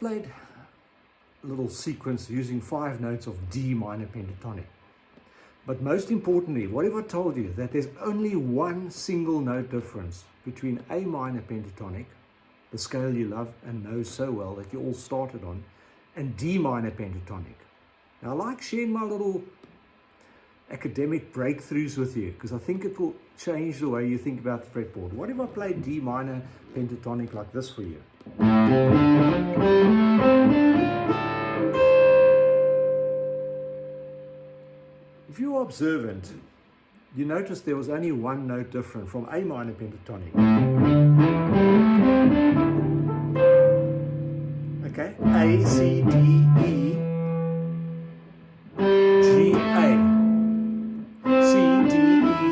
played a little sequence using 5 notes of D minor pentatonic. But most importantly, what if I told you that there's only one single note difference between A minor pentatonic, the scale you love and know so well that you all started on, and D minor pentatonic? Now, I like sharing my little academic breakthroughs with you because I think it will change the way you think about the fretboard. What if I play D minor pentatonic like this for you? If you are observant, you notice there was only one note different from A minor pentatonic. Okay, A, C, D, E, G, A. C, D, E,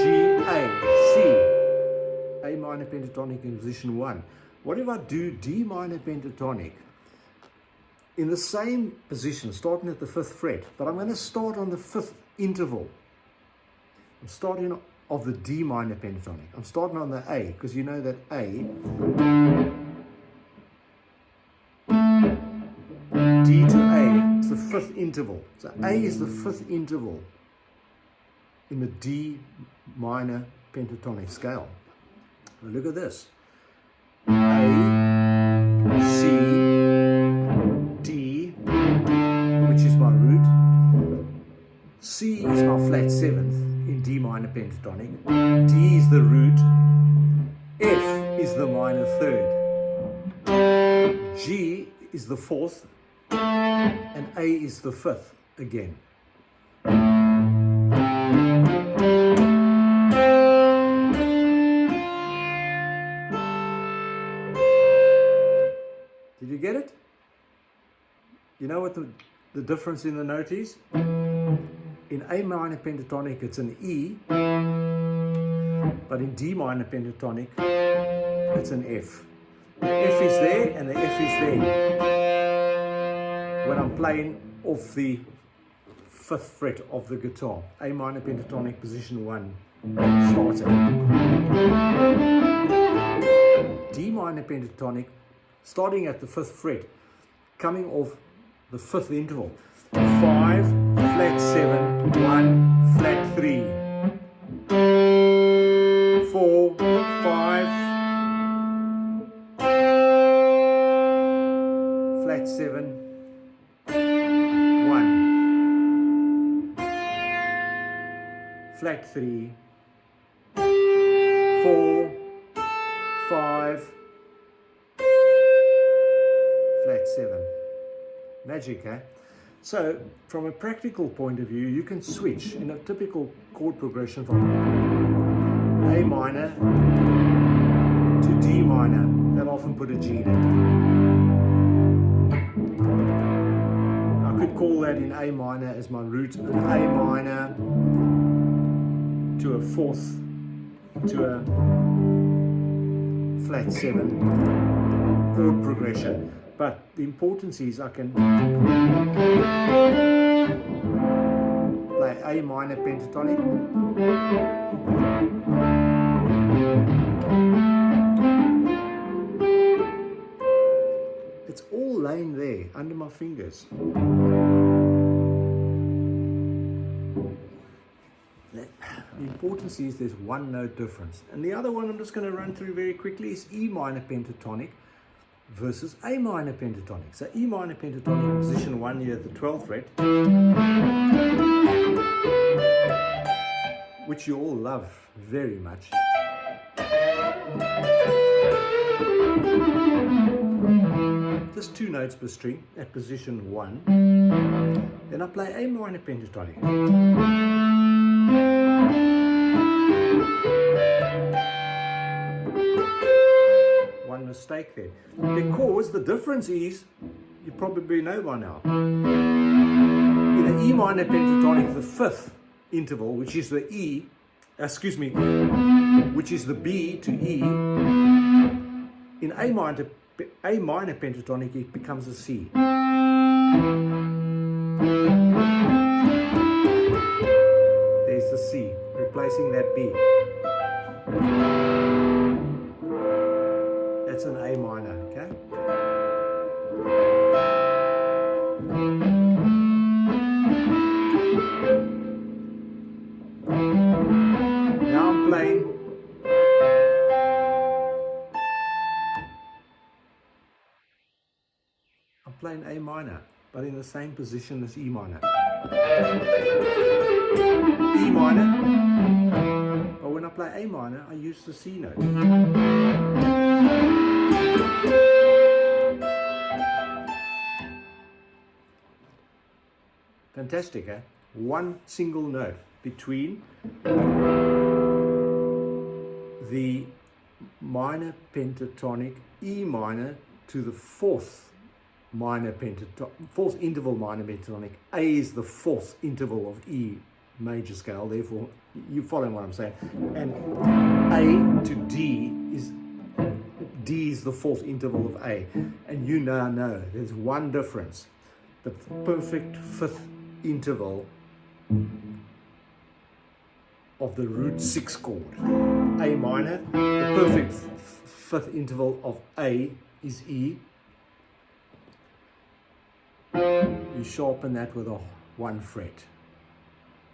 G, A, C. A minor pentatonic in position 1. What if I do D minor pentatonic in the same position, starting at the 5th fret, but I'm going to start on the 5th interval. I'm starting of the D minor pentatonic. I'm starting on the A, because you know that A, D to A, it's the 5th interval. So A is the 5th interval in the D minor pentatonic scale. Now look at this. A, C, D, which is my root. C is my flat 7th in D minor pentatonic. D is the root. F is the minor 3rd. G is the 4th. And A is the 5th again. Did you get it? You know what the difference in the note is? In A minor pentatonic it's an E, but in D minor pentatonic it's an F. The F is there and the F is there when I'm playing off the 5th fret of the guitar. A minor pentatonic position 1 starting. D minor pentatonic starting at the 5th fret, coming off the 5th interval. 5, flat 7, 1, flat 3. 4, 5, flat 7, 1. Flat 3, 4, 5, flat 7. Magic, eh? So, from a practical point of view, you can switch in a typical chord progression from A minor to D minor. They'll often put a G there. I could call that in A minor as my root, an A minor to a 4th to a flat 7 chord progression. But the importance is I can play A minor pentatonic, it's all laying there under my fingers. The importance is there's one note difference. And the other one I'm just going to run through very quickly is E minor pentatonic versus A minor pentatonic. So E minor pentatonic in position 1 here at the 12th fret, which you all love very much. Just 2 notes per string at position 1. Then I play A minor pentatonic. One mistake there, because the difference is, you probably know by now, in the E minor pentatonic, the 5th interval, which is the E, which is the B to E, in A minor pentatonic it becomes a C. There's the C, replacing that B. That's an A minor, okay? playing A minor, but in the same position as E minor. E minor, but when I play A minor, I use the C note. Fantastic, eh? One single note between the minor pentatonic E minor to the fourth interval minor pentatonic. A is the fourth interval of E major scale, therefore you follow what I'm saying. And A to D is the fourth interval of A. And you now know there's one difference. The perfect fifth interval of the root 6 chord, A minor. The perfect fifth interval of A is E. You sharpen that with a 1 fret.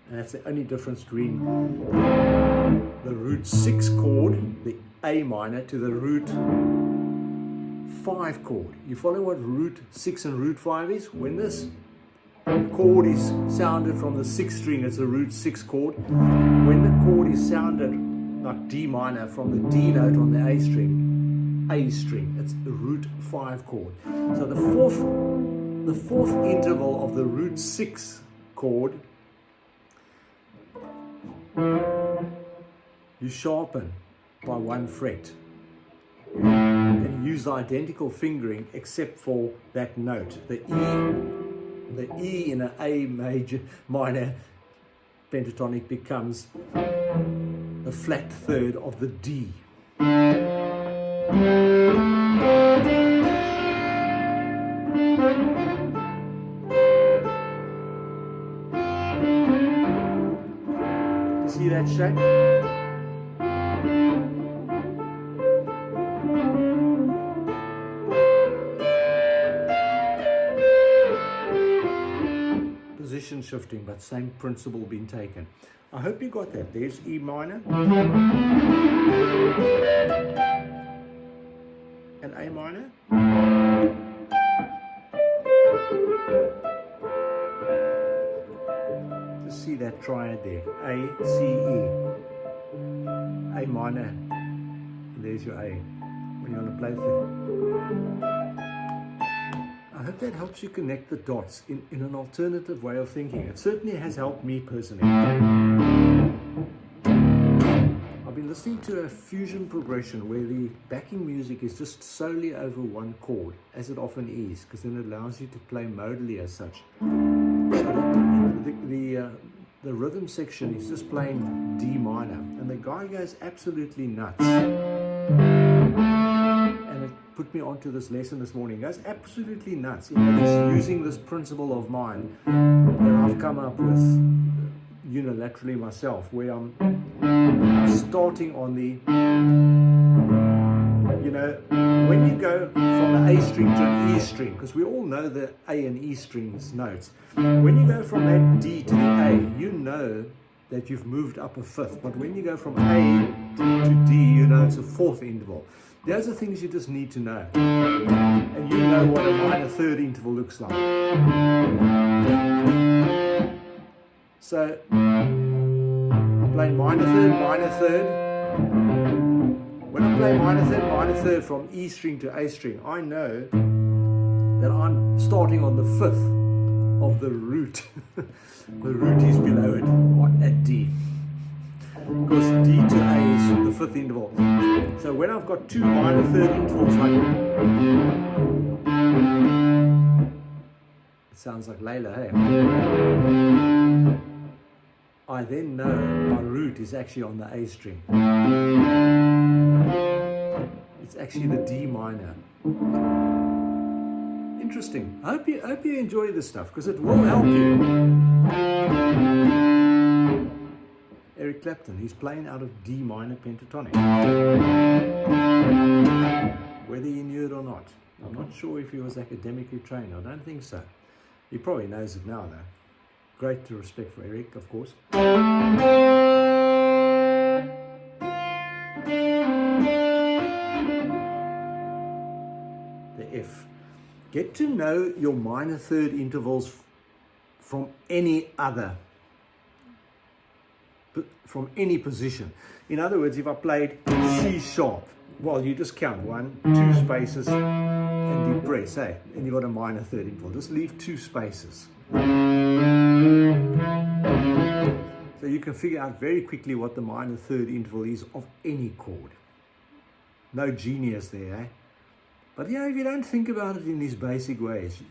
And that's the only difference between the root 6 chord, the A minor, to the root 5 chord. You follow what root 6 and root 5 is? When this chord is sounded from the 6th string, it's a root 6 chord. When the chord is sounded like D minor from the D note on the A string, it's a root 5 chord. So the fourth interval of the root 6 chord, you sharpen by 1 fret and use identical fingering except for that note. The E in an A minor pentatonic becomes the flat third of the D. You see that shape? Position shifting, but same principle being taken. I hope you got that. There's E minor and A minor. Just see that triad there. A, C, E. A minor. And there's your A. When you want to play through. I hope that helps you connect the dots in an alternative way of thinking. It certainly has helped me personally. I've been listening to a fusion progression where the backing music is just solely over one chord, as it often is, because then it allows you to play modally as such. So the rhythm section is just playing D minor, and the guy goes absolutely nuts. Put me onto this lesson this morning. He goes absolutely nuts. He's using this principle of mine that I've come up with unilaterally myself, where I'm starting on the, when you go from the A string to an E string, because we all know the A and E strings notes. When you go from that D to the A, you know that you've moved up a fifth. But when you go from A to D, you know it's a fourth interval. Those are things you just need to know. And you know what a minor third interval looks like. So, I'm playing minor third. When I play minor third from E string to A string, I know that I'm starting on the fifth of the root. The root is below it at D. Because D to A is the fifth interval. So when I've got two minor third intervals, it sounds like Layla, hey? I then know my root is actually on the A string. It's actually the D minor. Interesting. I hope you enjoy this stuff, because it will help you. Eric Clapton, he's playing out of D minor pentatonic. Whether he knew it or not. I'm not sure if he was academically trained. I don't think so. He probably knows it now, though. Great respect for Eric, of course. The F. Get to know your minor third intervals from any position. In other words, if I played C sharp, well, you just count 1, 2 spaces and depress, hey, and you've got a minor third interval. Just leave 2 spaces. So you can figure out very quickly what the minor third interval is of any chord. No genius there, eh? But yeah, if you don't think about it in these basic ways,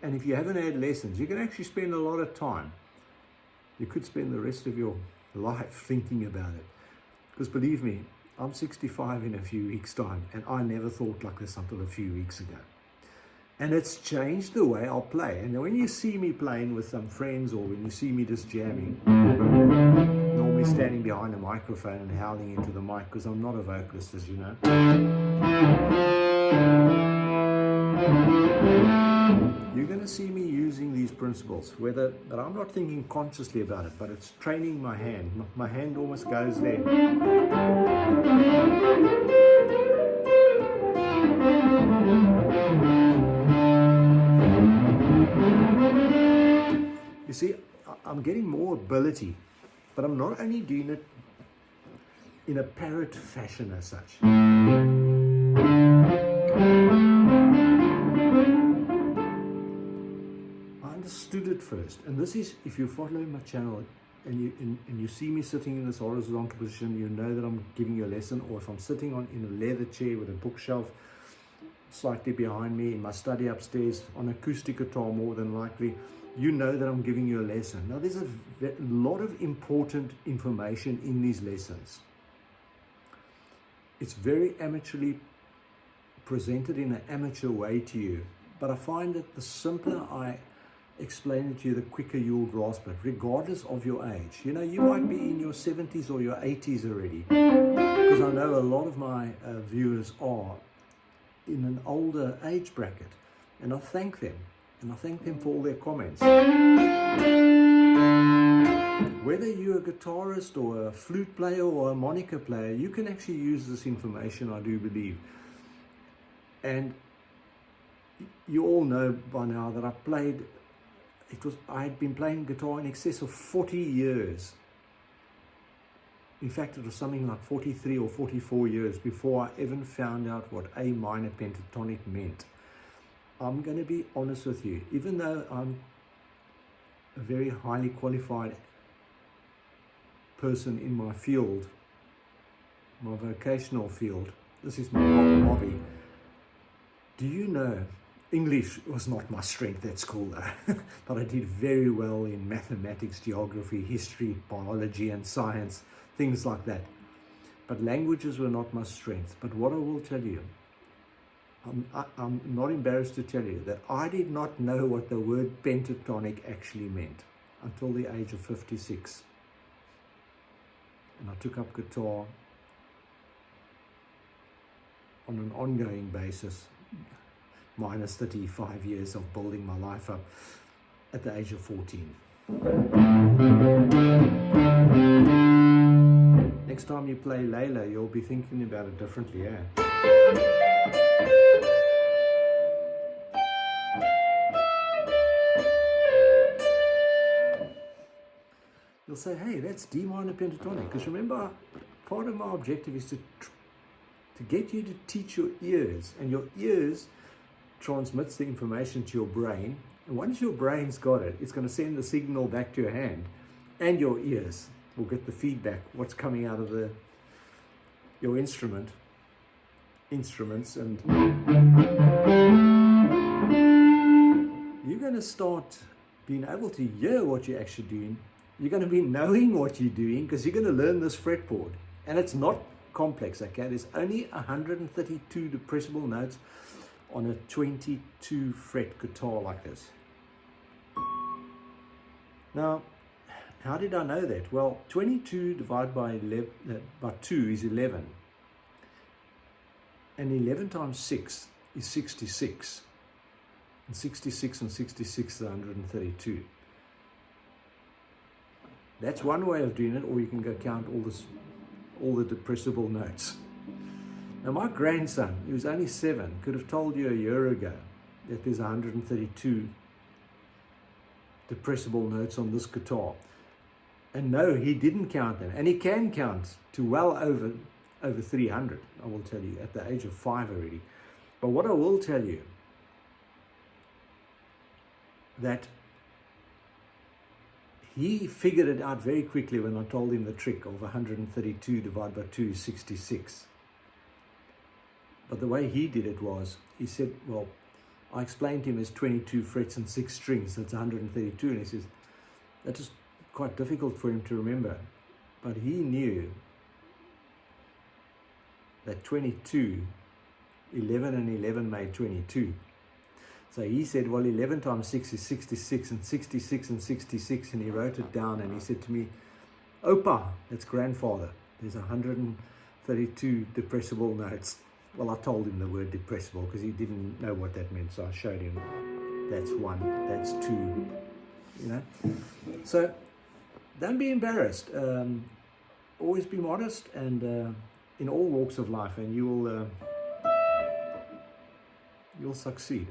and if you haven't had lessons, you can actually spend a lot of time. You could spend the rest of your life thinking about it. Because believe me, I'm 65 in a few weeks' time, and I never thought like this until a few weeks ago. And it's changed the way I'll play. And when you see me playing with some friends, or when you see me just jamming, normally standing behind a microphone and howling into the mic, because I'm not a vocalist, as you know. You're going to see me using these principles, but I'm not thinking consciously about it, but it's training my hand. My hand almost goes there. You see, I'm getting more ability, but I'm not only doing it in a parrot fashion as such. I understood it first, and this is, if you follow my channel and you see me sitting in this horizontal position, you know that I'm giving you a lesson. Or if I'm sitting in a leather chair with a bookshelf slightly behind me in my study upstairs on acoustic guitar, more than likely, you know that I'm giving you a lesson. Now, there's a lot of important information in these lessons. It's very amateurly presented in an amateur way to you, but I find that the simpler I explain it to you, the quicker you'll grasp it, regardless of your age. You know, you might be in your 70s or your 80s already, because I know a lot of my viewers are in an older age bracket, and I thank them. And I thank them for all their comments. Whether you're a guitarist or a flute player or a harmonica player, you can actually use this information, I do believe. And you all know by now that I had been playing guitar in excess of 40 years. In fact, it was something like 43 or 44 years before I even found out what A minor pentatonic meant. I'm going to be honest with you, even though I'm a very highly qualified person in my field, my vocational field, this is my hobby. Do you know, English was not my strength at school though, but I did very well in mathematics, geography, history, biology and science, things like that. But languages were not my strength. But what I will tell you, I'm not embarrassed to tell you that I did not know what the word pentatonic actually meant until the age of 56. And I took up guitar on an ongoing basis, minus 35 years of building my life up, at the age of 14. Next time you play Layla, you'll be thinking about it differently, eh? You'll say, hey, that's D minor pentatonic. Because remember, part of my objective is to get you to teach your ears. And your ears transmits the information to your brain. And once your brain's got it, it's going to send the signal back to your hand. And your ears will get the feedback, what's coming out of your instruments. And you're going to start being able to hear what you're actually doing. You're going to be knowing what you're doing because you're going to learn this fretboard. And it's not complex, okay? There's only 132 depressible notes on a 22 fret guitar like this. Now, how did I know that? Well, 22 divided by 2 is 11. And 11 times 6 is 66. And 66 and 66 is 132. That's one way of doing it, or you can go count all the depressible notes. Now, my grandson, who's only 7, could have told you a year ago that there's 132 depressible notes on this guitar. And no, he didn't count them. And he can count to well over 300, I will tell you, at the age of 5 already. But what I will tell you, that he figured it out very quickly when I told him the trick of 132 divided by 2 is 66. But the way he did it was, he said, well, I explained to him as 22 frets and 6 strings, that's 132. And he says, that is quite difficult for him to remember. But he knew that 22, 11 and 11 made 22. So he said, well, 11 times 6 is 66, and 66 and 66, and he wrote it down, and he said to me, Opa, that's grandfather, there's 132 depressible notes. Well, I told him the word depressible because he didn't know what that meant, so I showed him, that's 1, that's 2, you know. So don't be embarrassed. Always be modest, and in all walks of life, and you'll succeed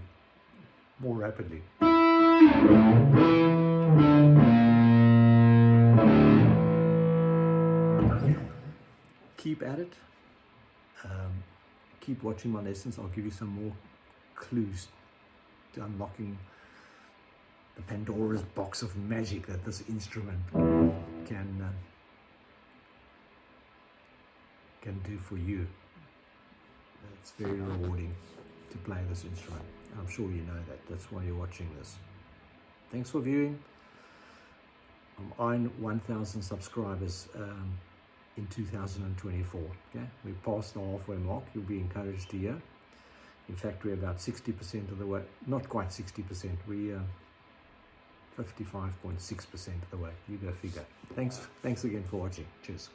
more rapidly. Keep at it. Keep watching my lessons. I'll give you some more clues to unlocking the Pandora's box of magic that this instrument can do for you. It's very rewarding to play this instrument. I'm sure you know that. That's why you're watching this. Thanks for viewing. I'm eyeing 1,000 subscribers in 2024. Okay, we passed the halfway mark. You'll be encouraged to hear. In fact, we're about 60% of the way. Not quite 60%. We're 55.6% of the way. You go figure. Thanks again for watching. Cheers.